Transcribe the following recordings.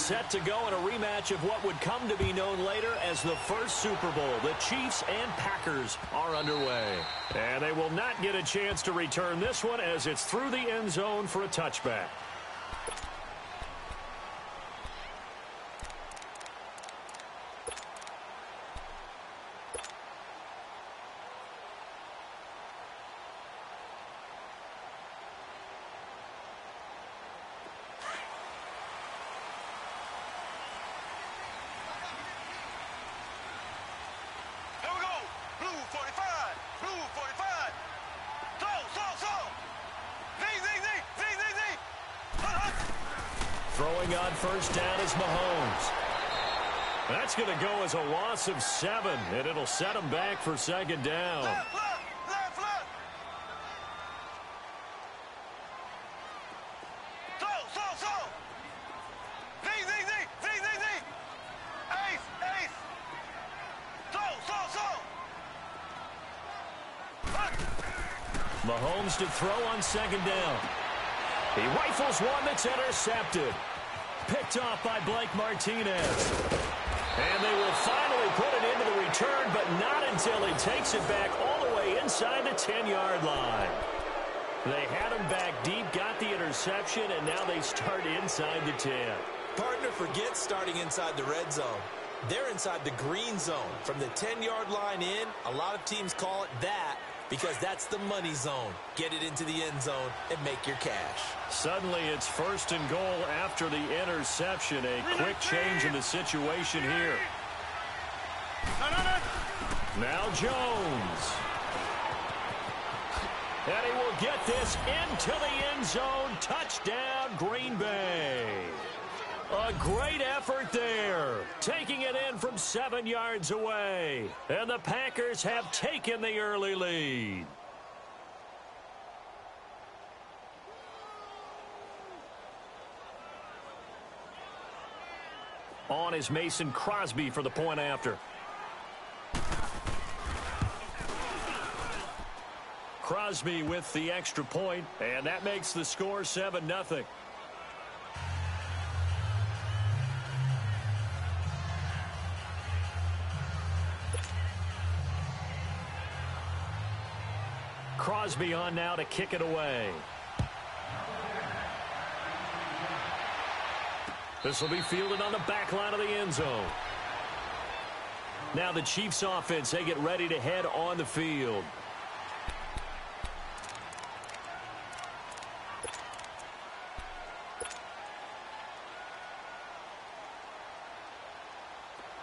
set to go in a rematch of what would come to be known later as the first Super Bowl. The Chiefs and Packers are underway. And they will not get a chance to return this one as it's through the end zone for a touchback. Throwing on first down is Mahomes. That's going to go as a loss of 7, and it'll set him back for second down. Left. Throw. Z. Ace. Throw. Mahomes to throw on second down. He rifles one that's intercepted. Picked off by Blake Martinez. And they will finally put it into the return, but not until he takes it back all the way inside the 10-yard line. They had him back deep, got the interception, and now they start inside the 10. Partner, forget starting inside the red zone. They're inside the green zone. From the 10-yard line in, a lot of teams call it that, because that's the money zone. Get it into the end zone and make your cash. Suddenly it's first and goal after the interception. A quick change in the situation here. Now Jones. And he will get this into the end zone. Touchdown, Green Bay. A great effort there, taking it in from 7 yards away. And the Packers have taken the early lead. On is Mason Crosby for the point after. Crosby with the extra point, and that makes the score 7-0. Crosby on now to kick it away. This will be fielded on the back line of the end zone. Now the Chiefs offense, they get ready to head on the field.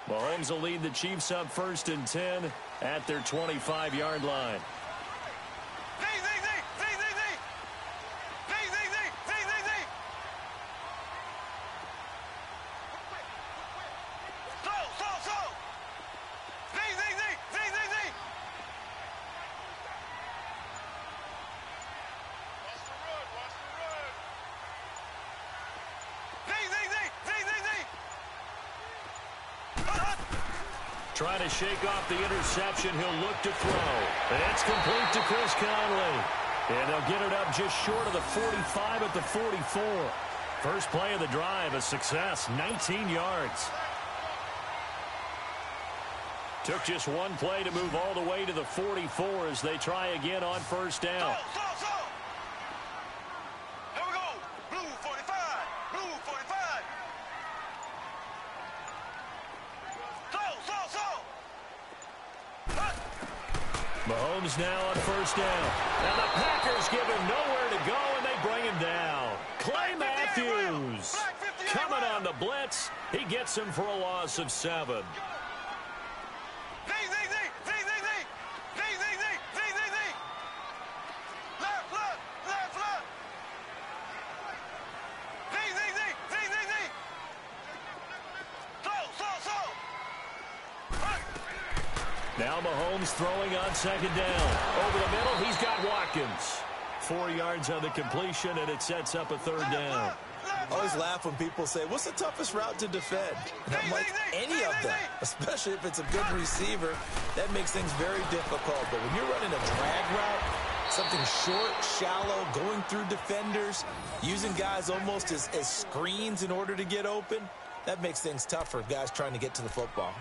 Mahomes will lead the Chiefs up 1st and 10 at their 25-yard line. Trying to shake off the interception. He'll look to throw. It's complete to Chris Conley. And they'll get it up just short of the 45 at the 44. First play of the drive, a success, 19 yards. Took just one play to move all the way to the 44 as they try again on first down. Here we go. Blue 45. Blue 45. Mahomes now on first down. And the Packers give him nowhere to go, and they bring him down. Clay Matthews coming on the blitz. He gets him for a loss of 7. Now Mahomes throwing on second down. Over the middle, he's got Watkins. 4 yards on the completion, and it sets up a third down. I always laugh when people say, what's the toughest route to defend? And I'm like, any of them, especially if it's a good receiver. That makes things very difficult. But when you're running a drag route, something short, shallow, going through defenders, using guys almost as screens in order to get open, That makes things tough for guys trying to get to the football.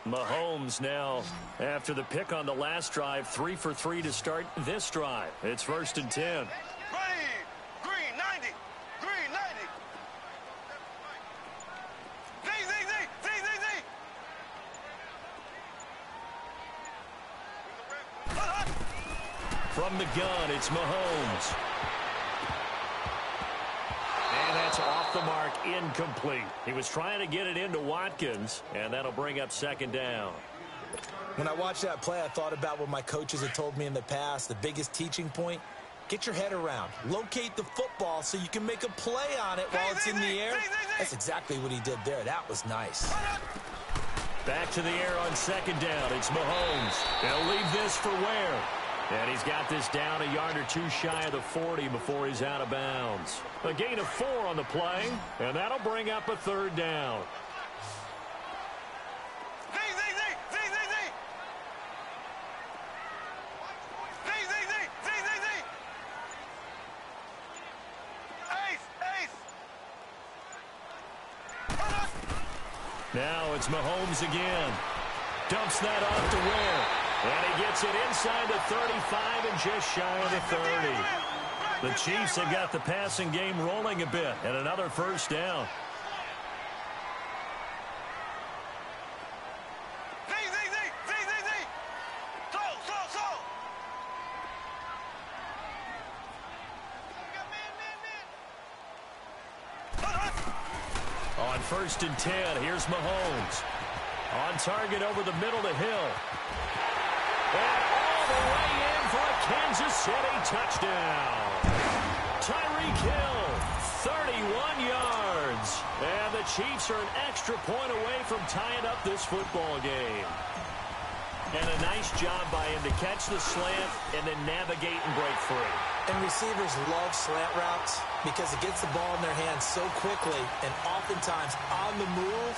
Mahomes now, after the pick on the last drive, 3 for 3 to start this drive. It's 1st and 10. Ready. Green 90. Green 90. Z. From the gun, it's Mahomes. And that's off the mark, incomplete. He was trying to get it into Watkins, and that'll bring up 2nd down. When I watched that play, I thought about what my coaches had told me in the past. The biggest teaching point, get your head around. Locate the football so you can make a play on it while it's in the air. That's exactly what he did there. That was nice. Back to the air on 2nd down. It's Mahomes. He'll leave this for Ware. And he's got this down a yard or two shy of the 40 before he's out of bounds. A gain of 4 on the play, and that'll bring up a 3rd down. Now it's Mahomes again. Dumps that off to Ware. And he gets it inside the 35 and just shy of the 30. The Chiefs have got the passing game rolling a bit, and another 1st down. On 1st and 10, here's Mahomes. On target over the middle to Hill. And all the way in for a Kansas City touchdown. Tyreek Hill, 31 yards. And the Chiefs are an extra point away from tying up this football game. And a nice job by him to catch the slant and then navigate and break free. And receivers love slant routes because it gets the ball in their hands so quickly and oftentimes on the move.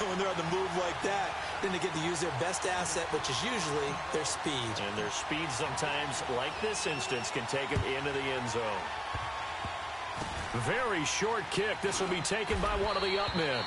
When they're on the move like that, then they get to use their best asset, which is usually their speed. And their speed sometimes, like this instance, can take them into the end zone. Very short kick. This will be taken by one of the up men.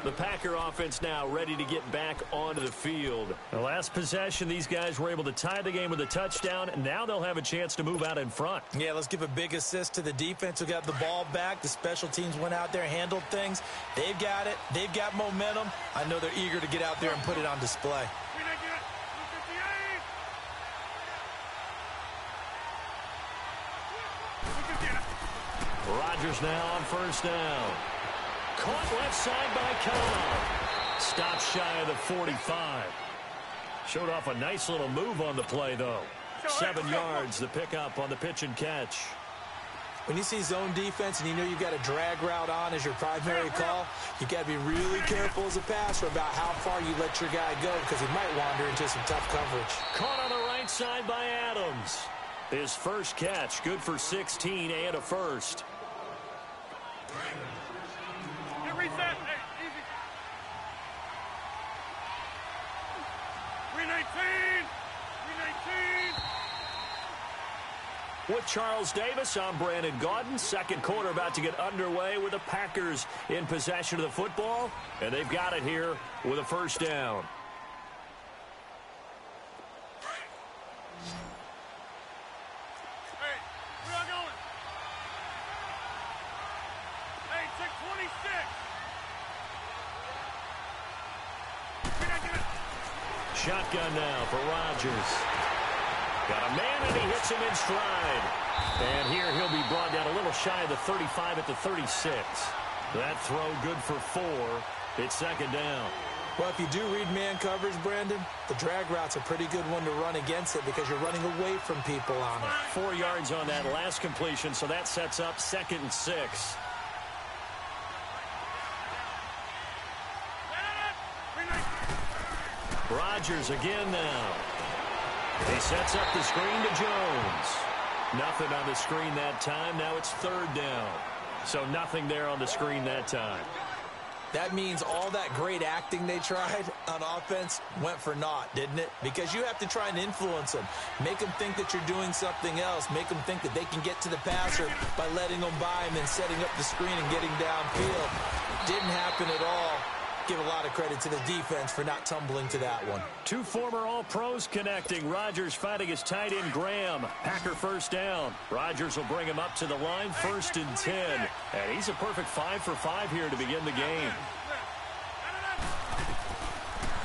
The Packer offense now ready to get back onto the field. The last possession, these guys were able to tie the game with a touchdown, and now they'll have a chance to move out in front. Yeah, let's give a big assist to the defense who got the ball back. The special teams went out there, handled things. They've got it. They've got momentum. I know they're eager to get out there and put it on display. Rodgers now on 1st down. Caught left side by Cobb. Stopped shy of the 45. Showed off a nice little move on the play, though. 7 yards, the pickup on the pitch and catch. When you see zone defense and you know you've got a drag route on as your primary call, you've got to be really careful as a passer about how far you let your guy go because he might wander into some tough coverage. Caught on the right side by Adams. His first catch, good for 16 and a first. Reset. Hey, easy. 319. 319. With Charles Davis, I'm Brandon Gaudin. Second quarter about to get underway with the Packers in possession of the football. And they've got it here with a 1st down. Hey, where y'all going? Hey, check 26. Shotgun now for Rodgers. Got a man, and he hits him in stride. And here he'll be brought down a little shy of the 35 at the 36. That throw good for 4. It's 2nd down. Well, if you do read man coverage, Brandon, the drag route's a pretty good one to run against it because you're running away from people on it. 4 yards on that last completion, so that sets up 2nd and 6. Rodgers again now. He sets up the screen to Jones. Nothing on the screen that time. Now it's third down. So nothing there on the screen that time. That means all that great acting they tried on offense went for naught, didn't it? Because you have to try and influence them. Make them think that you're doing something else. Make them think that they can get to the passer by letting them by and then setting up the screen and getting downfield. Didn't happen at all. Give a lot of credit to the defense for not tumbling to that one. Two former All-Pros connecting. Rodgers fighting his tight end Graham. Packer first down. Rodgers will bring him up to the line, 1st and 10. And he's a perfect 5 for 5 here to begin the game.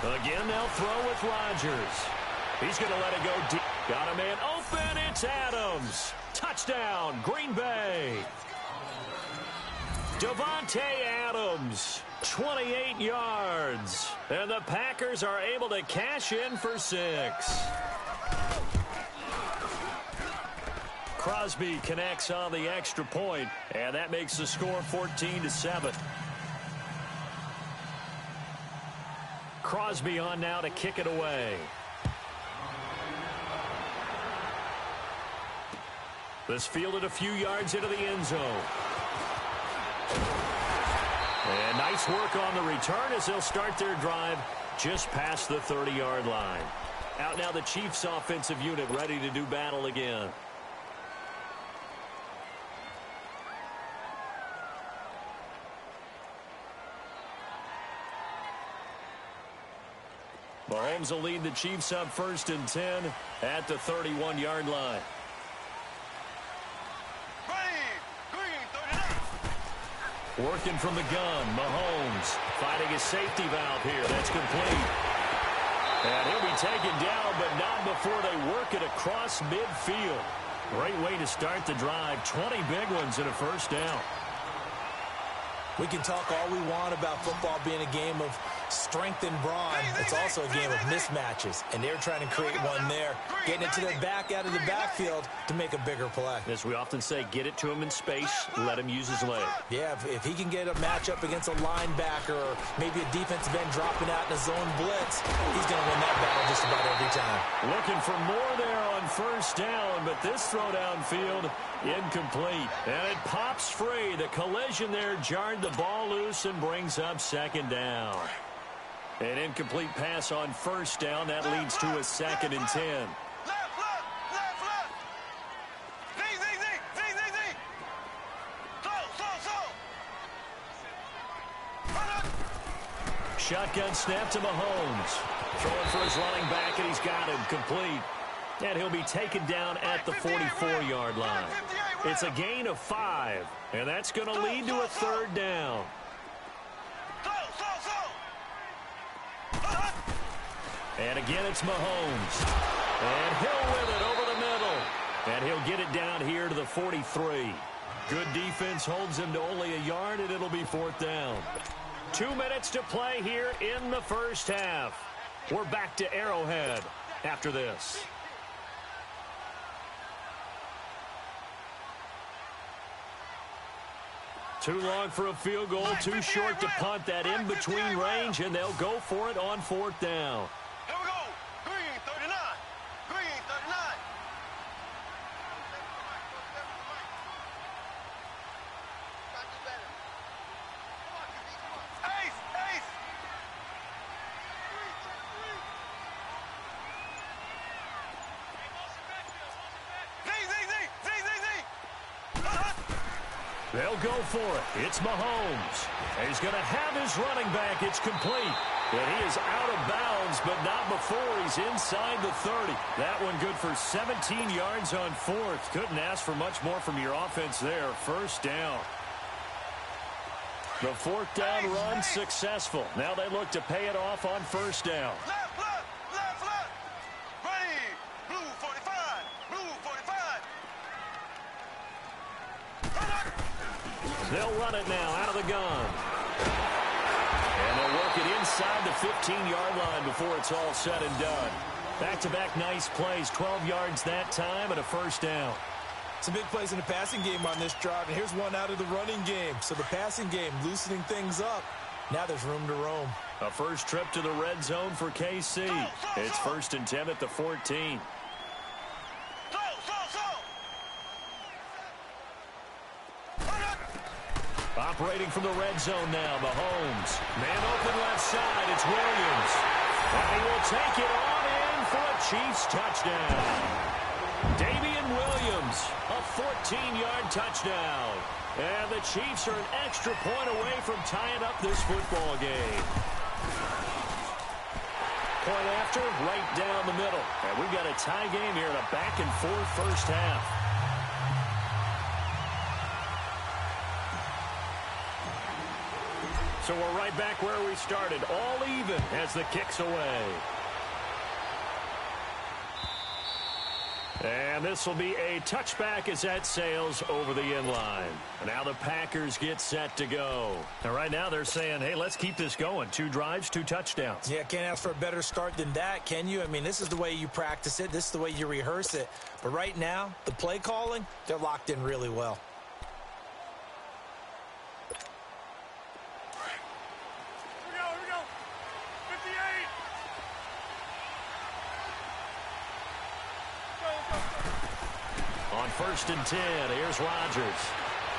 Again, they'll throw with Rodgers. He's going to let it go deep. Got a man open. It's Adams. Touchdown, Green Bay. Davante Adams, 28 yards. And the Packers are able to cash in for 6. Crosby connects on the extra point, and that makes the score 14-7. Crosby on now to kick it away. This fielded a few yards into the end zone. And nice work on the return as they'll start their drive just past the 30-yard line. Out now the Chiefs offensive unit ready to do battle again. Mahomes will lead the Chiefs up 1st and 10 at the 31-yard line. Working from the gun, Mahomes fighting his safety valve here. That's complete. And he'll be taken down, but not before they work it across midfield. Great way to start the drive. 20 big ones and a first down. We can talk all we want about football being a game of strength and brawn. It's also a game of mismatches, and they're trying to create one there, getting it to their back out of the backfield to make a bigger play. As we often say, get it to him in space, let him use his leg. Yeah, if he can get a matchup against a linebacker or maybe a defensive end dropping out in a zone blitz, he's going to win that battle just about every time. Looking for more there on first down, but this throw downfield incomplete. And it pops free. The collision there jarred the ball loose and brings up 2nd down. An incomplete pass on first down. That leads to a 2nd and 10. Shotgun snap to Mahomes. Throwing for his running back, and he's got him complete. And he'll be taken down at the 44-yard line. It's a gain of 5, and that's going to lead to a 3rd down. And again, it's Mahomes. And he'll win it over the middle. And he'll get it down here to the 43. Good defense holds him to only a yard, and it'll be 4th down. 2 minutes to play here in the first half. We're back to Arrowhead after this. Too long for a field goal, too short to punt. That in-between range, and they'll go for it on 4th down. Here we go. Green 39. Green 39. Ace, ace. They'll go for it. It's Mahomes. He's going to have his running back. It's complete. And he is out of bounds, but not before he's inside the 30. That one good for 17 yards on 4th. Couldn't ask for much more from your offense there. 1st down. The 4th down run successful. Now they look to pay it off on 1st down. Left, left, left, left. Ready. Blue 45. Blue 45. They'll run it now out of the gun. And they'll work it inside the 15-yard line before it's all said and done. Back-to-back nice plays, 12 yards that time and a 1st down. Some big plays in the passing game on this drive, and here's one out of the running game. So the passing game loosening things up. Now there's room to roam. A first trip to the red zone for KC. It's 1st and 10 at the 14. Operating from the red zone now, Mahomes. Man open left side, it's Williams. And he will take it on in for a Chiefs touchdown. Damian Williams, a 14-yard touchdown. And the Chiefs are an extra point away from tying up this football game. Point after, right down the middle. And we've got a tie game here in a back-and-forth first half. So we're right back where we started, all even as the kick's away. And this will be a touchback as that sails over the end line. Now the Packers get set to go. And right now they're saying, hey, let's keep this going. 2 drives, 2 touchdowns. Yeah, can't ask for a better start than that, can you? I mean, this is the way you practice it. This is the way you rehearse it. But right now, the play calling, they're locked in really well. On 1st and 10, here's Rodgers.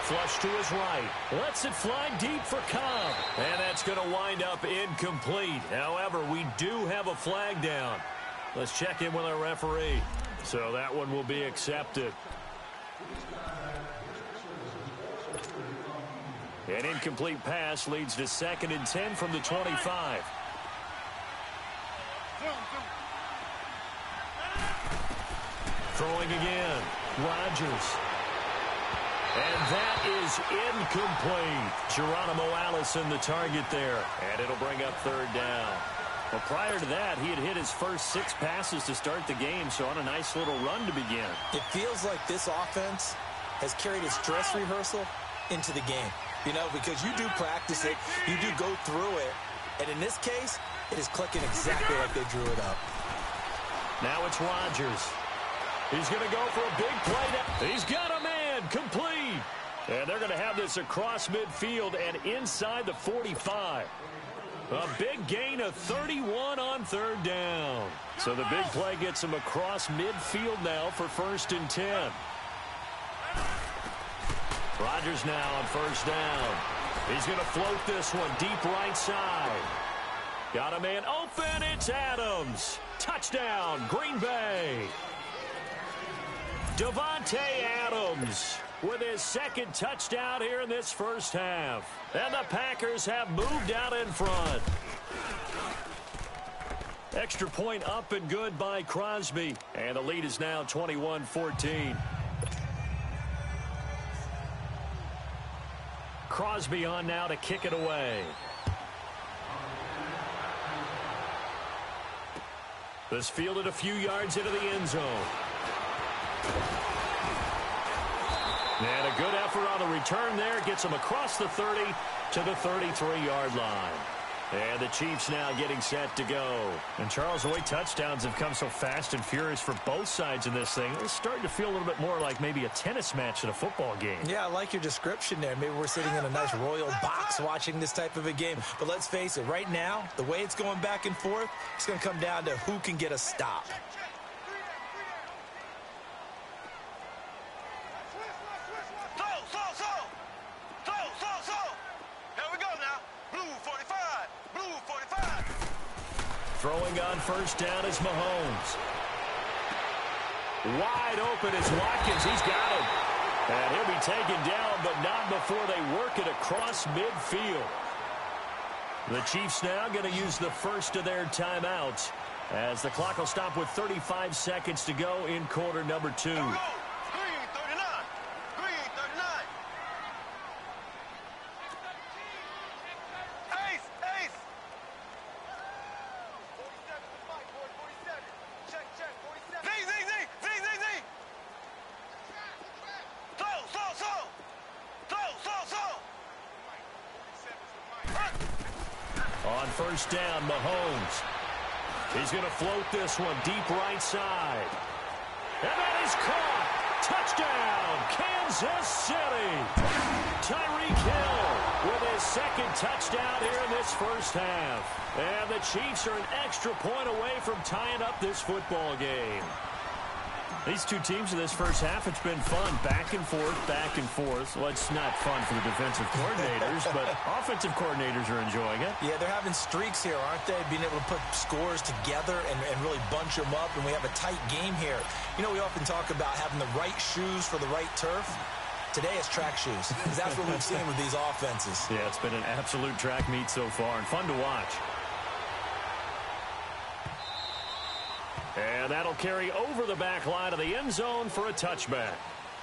Flush to his right. Lets it fly deep for Cobb. And that's going to wind up incomplete. However, we do have a flag down. Let's check in with our referee. So that one will be accepted. An incomplete pass leads to 2nd and 10 from the 25. Throwing again. Rodgers. And that is incomplete. Geronimo Allison the target there. And it'll bring up 3rd down. Well, prior to that, he had hit his first 6 passes to start the game, so on a nice little run to begin. It feels like this offense has carried its dress rehearsal into the game. You know, because you do practice it, you do go through it, and in this case, it is clicking exactly like they drew it up. Now it's Rodgers. He's going to go for a big play. He's got a man, complete. And they're going to have this across midfield and inside the 45. A big gain of 31 on 3rd down. So the big play gets him across midfield now for 1st and 10. Rodgers now on 1st down. He's going to float this one deep right side. Got a man open. It's Adams. Touchdown, Green Bay. Davante Adams with his 2nd touchdown here in this first half. And the Packers have moved out in front. Extra point up and good by Crosby. And the lead is now 21-14. Crosby on now to kick it away. This fielded a few yards into the end zone. And a good effort on the return there. Gets him across the 30 to the 33-yard line. And the Chiefs now getting set to go. And Charles, the way touchdowns have come so fast and furious for both sides in this thing, it's starting to feel a little bit more like maybe a tennis match in a football game. Yeah, I like your description there. Maybe we're sitting in a nice royal box watching this type of a game. But let's face it, right now, the way it's going back and forth, it's going to come down to who can get a stop. Throwing on 1st down is Mahomes. Wide open is Watkins. He's got him. And he'll be taken down, but not before they work it across midfield. The Chiefs now going to use the first of their timeouts as the clock will stop with 35 seconds to go in quarter number 2. On 1st down, Mahomes. He's going to float this one deep right side. And that is caught. Touchdown, Kansas City. Tyreek Hill with his 2nd touchdown here in this first half. And the Chiefs are an extra point away from tying up this football game. These two teams in this first half, it's been fun. Back and forth, back and forth. Well, it's not fun for the defensive coordinators, but offensive coordinators are enjoying it. Yeah, they're having streaks here, aren't they? Being able to put scores together and really bunch them up, and we have a tight game here. You know, we often talk about having the right shoes for the right turf. Today it's track shoes, because that's what we've seen with these offenses. Yeah, it's been an absolute track meet so far, and fun to watch. And that'll carry over the back line of the end zone for a touchback.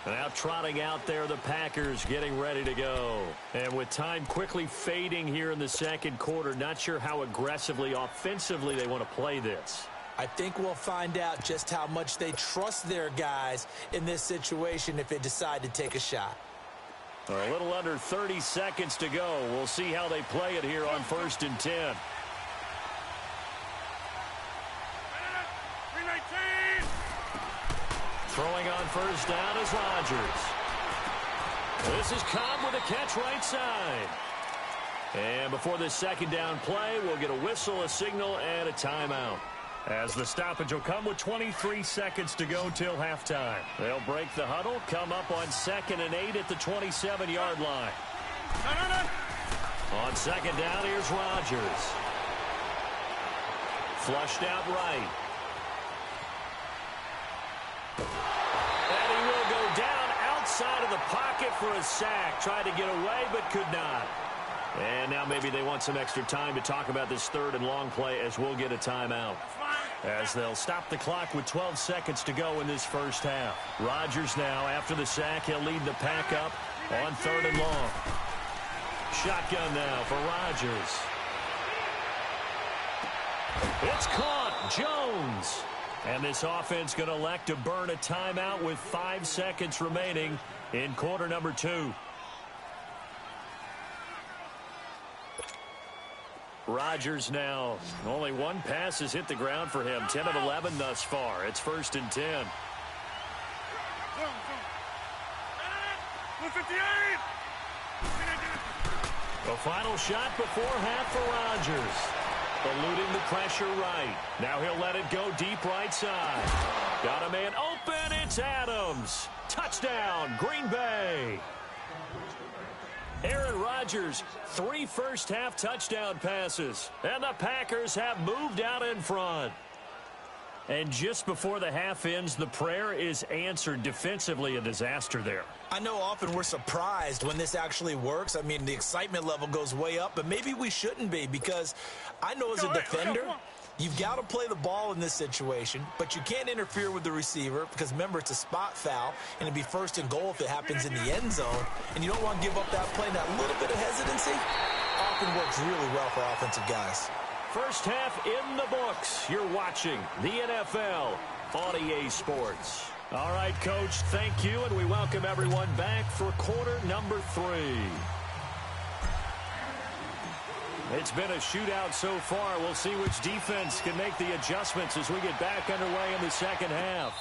Now trotting out there, the Packers getting ready to go. And with time quickly fading here in the second quarter, not sure how aggressively, offensively they want to play this. I think we'll find out just how much they trust their guys in this situation if they decide to take a shot. A little under 30 seconds to go. We'll see how they play it here on 1st and 10. Throwing on first down is Rodgers. This is Cobb with a catch right side. And before this second down play, we'll get a whistle, a signal, and a timeout. As the stoppage will come with 23 seconds to go till halftime. They'll break the huddle, come up on 2nd and 8 at the 27-yard line. On second down, here's Rodgers. Flushed out right. And he will go down outside of the pocket for a sack. Tried to get away, but could not. And now maybe they want some extra time to talk about this 3rd and long play as we'll get a timeout. As they'll stop the clock with 12 seconds to go in this first half. Rodgers now, after the sack, he'll lead the pack up on 3rd and long. Shotgun now for Rodgers. It's caught. Jones. And this offense going to elect to burn a timeout with 5 seconds remaining in quarter number 2. Rodgers now. Only one pass has hit the ground for him. 10 of 11 thus far. It's 1st and 10. The final shot before half for Rodgers. Eluding the pressure right. Now he'll let it go deep right side. Got a man open. It's Adams. Touchdown, Green Bay. Aaron Rodgers, 3 first-half touchdown passes. And the Packers have moved out in front. And just before the half ends, the prayer is answered. Defensively, a disaster there. I know often we're surprised when this actually works. I mean, the excitement level goes way up, but maybe we shouldn't be, because I know as a defender, you've got to play the ball in this situation, but you can't interfere with the receiver because, remember, it's a spot foul, and it'd be 1st and goal if it happens in the end zone, and you don't want to give up that play. That little bit of hesitancy often works really well for offensive guys. First half in the books. You're watching the NFL on EA Sports. All right, Coach, thank you, and we welcome everyone back for quarter number 3. It's been a shootout so far. We'll see which defense can make the adjustments as we get back underway in the second half.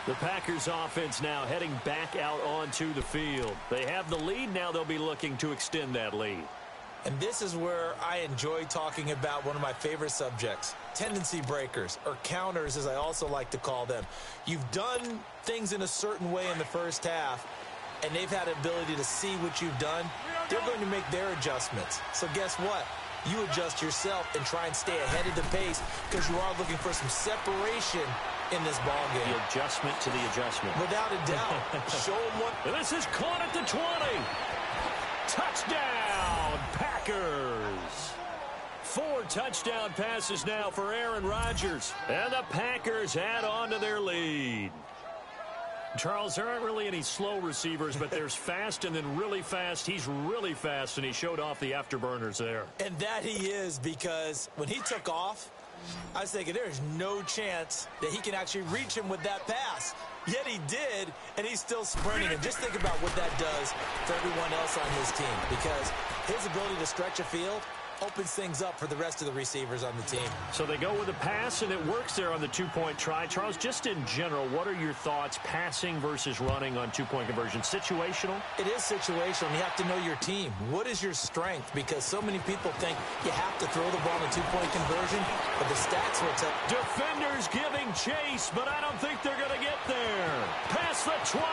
The Packers offense now heading back out onto the field. They have the lead. Now they'll be looking to extend that lead. And this is where I enjoy talking about one of my favorite subjects, tendency breakers, or counters as I also like to call them. You've done things in a certain way in the first half, and they've had the ability to see what you've done. They're going to make their adjustments. So guess what? You adjust yourself and try and stay ahead of the pace because you are looking for some separation in this ball game. The adjustment to the adjustment. Without a doubt. Show them what. And this is caught at the 20. Touchdown, Packers. 4 touchdown passes now for Aaron Rodgers. And the Packers add on to their lead. Charles, there aren't really any slow receivers, but there's fast and then really fast. He's really fast, and he showed off the afterburners there. And that he is, because when he took off, I was thinking there's no chance that he can actually reach him with that pass. Yet he did, and he's still sprinting. And just think about what that does for everyone else on his team, because his ability to stretch a field opens things up for the rest of the receivers on the team. So they go with a pass, and it works there on the two-point try. Charles, just in general, what are your thoughts passing versus running on two-point conversion? Situational? It is situational. You have to know your team. What is your strength? Because so many people think you have to throw the ball in a two-point conversion, but the stats will tell. Defenders giving chase, but I don't think they're going to get there. Past the 20. All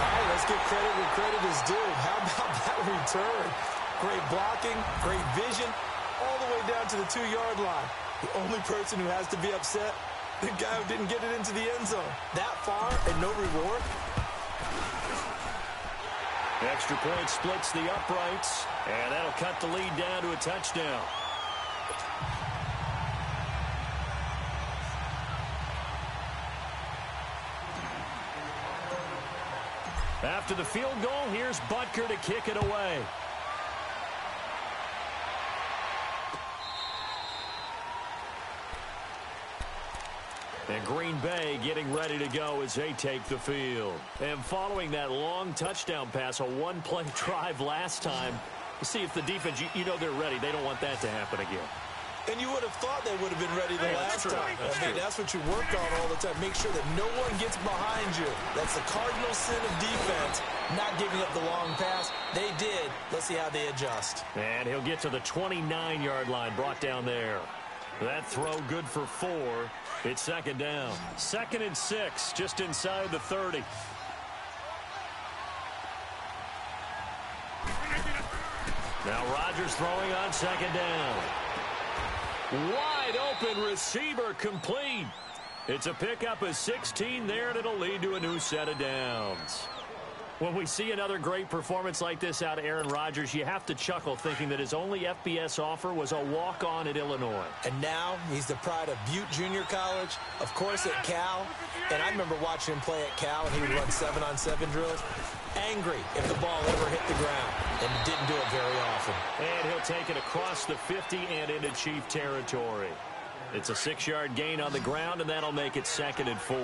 right, let's give credit where credit is due. How about that return? Great blocking, great vision, all the way down to the 2-yard line. The only person who has to be upset, the guy who didn't get it into the end zone. That far and no reward. Extra point splits the uprights, and that'll cut the lead down to a touchdown. After the field goal, here's Butker to kick it away. And Green Bay getting ready to go as they take the field. And following that long touchdown pass, a one-play drive last time, see if the defense, you know they're ready. They don't want that to happen again. And you would have thought they would have been ready the last time. That's what you work on all the time. Make sure that no one gets behind you. That's the cardinal sin of defense, not giving up the long pass. They did. Let's see how they adjust. And he'll get to the 29-yard line, brought down there. That throw good for 4. It's second down. 2nd and 6, just inside the 30. Now Rodgers throwing on second down. Wide open receiver complete. It's a pickup of 16 there, and it'll lead to a new set of downs. When we see another great performance like this out of Aaron Rodgers, you have to chuckle thinking that his only FBS offer was a walk-on at Illinois. And now he's the pride of Butte Junior College, of course at Cal. And I remember watching him play at Cal, and he would run 7-on-7 drills. Angry if the ball ever hit the ground, and didn't do it very often. And he'll take it across the 50 and into Chief territory. It's a 6-yard gain on the ground, and that'll make it 2nd and 4.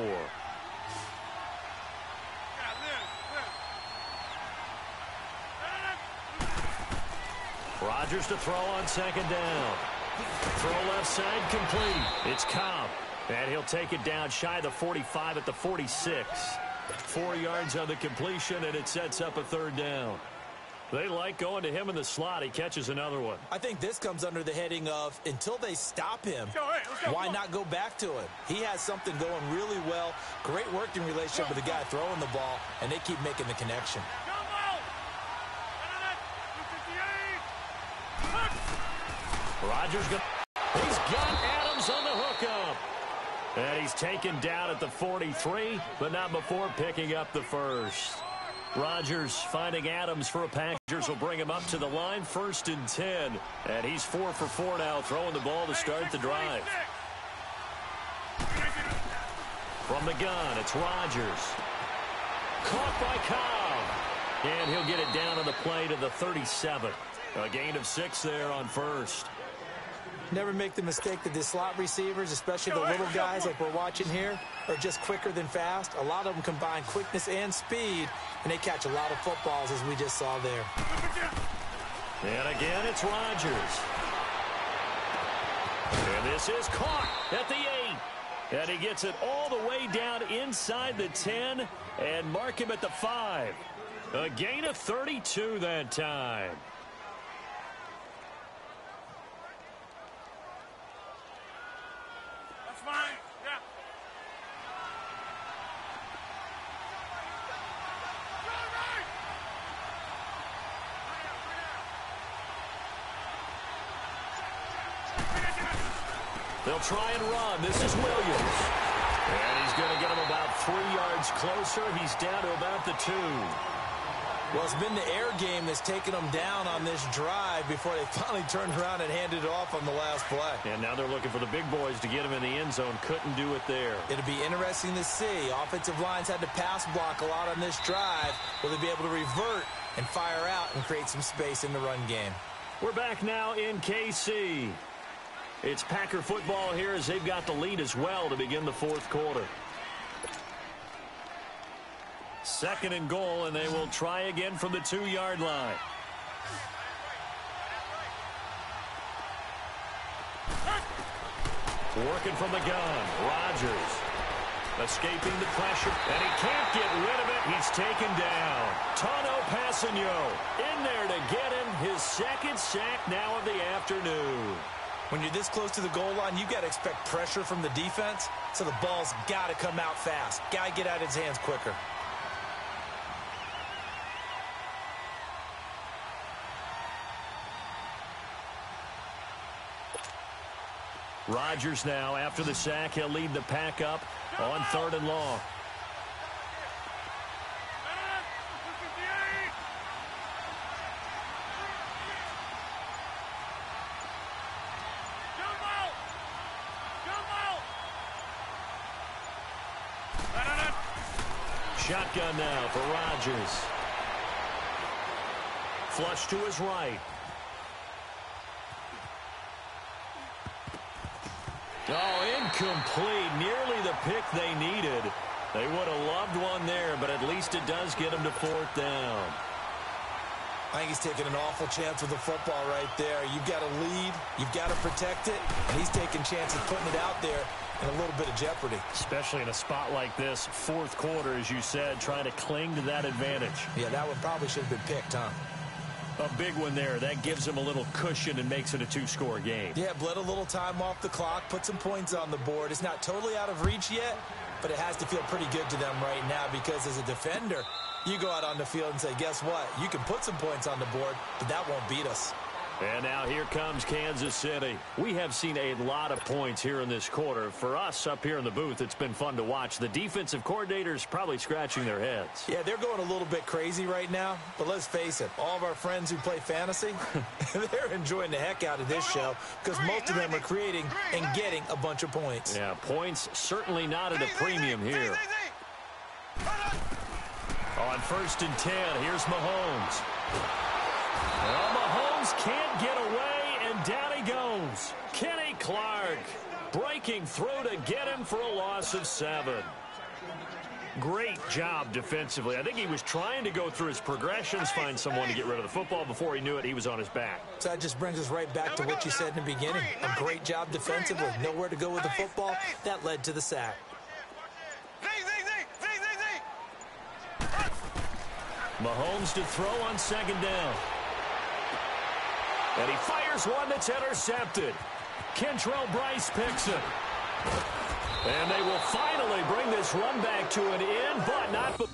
Rodgers to throw on second down. Throw left side complete. It's Cobb. And he'll take it down shy of the 45 at the 46. 4 yards on the completion, and it sets up a 3rd down. They like going to him in the slot. He catches another one. I think this comes under the heading of until they stop him, why not go back to it? He has something going really well. Great working relationship with the guy throwing the ball, and they keep making the connection. Rodgers, he's got Adams on the hookup. And he's taken down at the 43, but not before picking up the first. Rodgers finding Adams for a pass. Will bring him up to the line, 1st and 10. And he's 4 for 4 now, throwing the ball to start the drive. From the gun, it's Rodgers. Caught by Cobb. And he'll get it down on the play to the 37. A gain of 6 there on 1st. Never make the mistake that the slot receivers, especially the little guys like we're watching here, are just quicker than fast. A lot of them combine quickness and speed, and they catch a lot of footballs, as we just saw there. And again, it's Rodgers. And this is caught at the 8. And he gets it all the way down inside the 10 and mark him at the 5. A gain of 32 that time. They'll try and run. This is Williams. And he's going to get him about 3 yards closer. He's down to about the 2. Well, it's been the air game that's taken them down on this drive before they finally turned around and handed it off on the last play. And now they're looking for the big boys to get him in the end zone. Couldn't do it there. It'll be interesting to see. Offensive lines had to pass block a lot on this drive. Will they be able to revert and fire out and create some space in the run game? We're back now in KC. It's Packer football here as they've got the lead as well to begin the 4th quarter. 2nd and goal, and they will try again from the 2-yard line. Working from the gun. Rodgers escaping the pressure, and he can't get rid of it. He's taken down. Tano Passanio in there to get him his second sack now of the afternoon. When you're this close to the goal line, you've got to expect pressure from the defense, so the ball's got to come out fast. Got to get out of his hands quicker. Rodgers now, after the sack, he'll lead the pack up on 3rd and long. Shotgun now for Rodgers. Flush to his right. Oh, incomplete. Nearly the pick they needed. They would have loved one there, but at least it does get them to 4th down. I think he's taking an awful chance with the football right there. You've got to lead. You've got to protect it. And he's taking chances putting it out there in a little bit of jeopardy. Especially in a spot like this, 4th quarter, as you said, trying to cling to that advantage. Yeah, that one probably should have been picked, huh? A big one there. That gives him a little cushion and makes it a 2-score game. Yeah, bled a little time off the clock, put some points on the board. It's not totally out of reach yet, but it has to feel pretty good to them right now because as a defender, you go out on the field and say, guess what? You can put some points on the board, but that won't beat us. And now here comes Kansas City. We have seen a lot of points here in this quarter. For us up here in the booth, it's been fun to watch. The defensive coordinators probably scratching their heads. Yeah, they're going a little bit crazy right now, but let's face it, all of our friends who play fantasy, they're enjoying the heck out of this show because most of them are creating and getting a bunch of points. Yeah, points certainly not at a premium here. On 1st and 10, here's Mahomes. Well, Mahomes can't get away, and down he goes. Kenny Clark breaking through to get him for a loss of 7. Great job defensively. I think he was trying to go through his progressions, find someone to get rid of the football. Before he knew it, he was on his back. So that just brings us right back to what you said in the beginning. A great job defensively. Nowhere to go with the football. That led to the sack. Mahomes to throw on 2nd down. And he fires one that's intercepted. Kentrell Bryce picks it. And they will finally bring this run back to an end, but not...